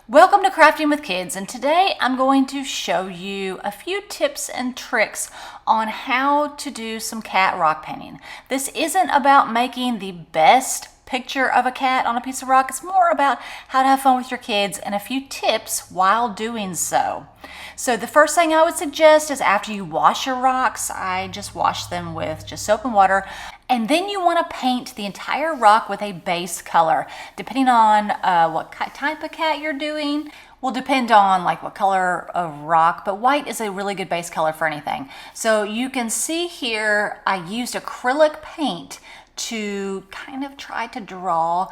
Welcome to Crafting with Kids, and today I'm going to show you a few tips and tricks on how to do some cat rock painting. This isn't about making the best picture of a cat on a piece of rock. It's more about how to have fun with your kids and a few tips while doing so. So the first thing I would suggest is after you wash your rocks, I just wash them with just soap and water. And then you want to paint the entire rock with a base color. Depending on what type of cat you're doing, will depend on like what color of rock, but white is a really good base color for anything. So you can see here, I used acrylic paint to kind of try to draw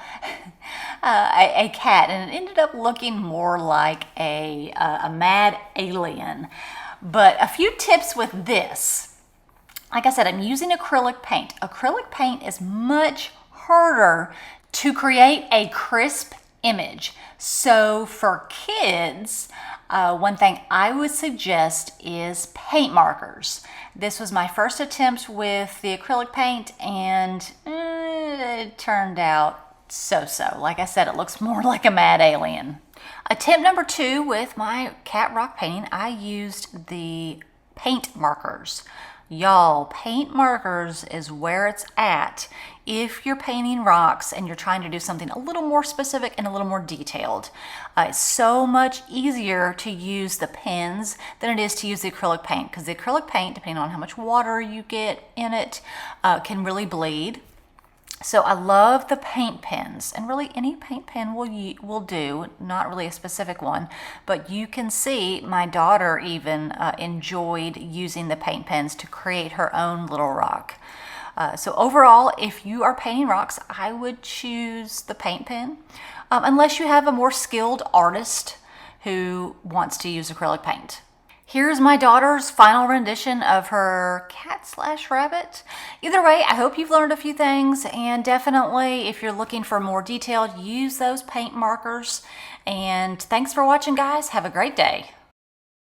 a cat, and it ended up looking more like a mad alien. But a few tips with this. Like I said, I'm using acrylic paint. Acrylic paint is much harder to create a crisp image. So for kids, one thing I would suggest is paint markers. This was my first attempt with the acrylic paint, and it turned out so-so. Like I said, it looks more like a mad alien. Attempt number 2 with my cat rock painting, I used the paint markers. Y'all, paint markers is where it's at if you're painting rocks and you're trying to do something a little more specific and a little more detailed. It's so much easier to use the pens than it is to use the acrylic paint, because the acrylic paint, depending on how much water you get in it, can really bleed. So I love the paint pens, and really any paint pen will do, not really a specific one, but you can see my daughter even enjoyed using the paint pens to create her own little rock. So overall, if you are painting rocks, I would choose the paint pen, unless you have a more skilled artist who wants to use acrylic paint. Here's my daughter's final rendition of her cat/rabbit. Either way, I hope you've learned a few things, and definitely if you're looking for more detailed, use those paint markers. And thanks for watching, guys. Have a great day.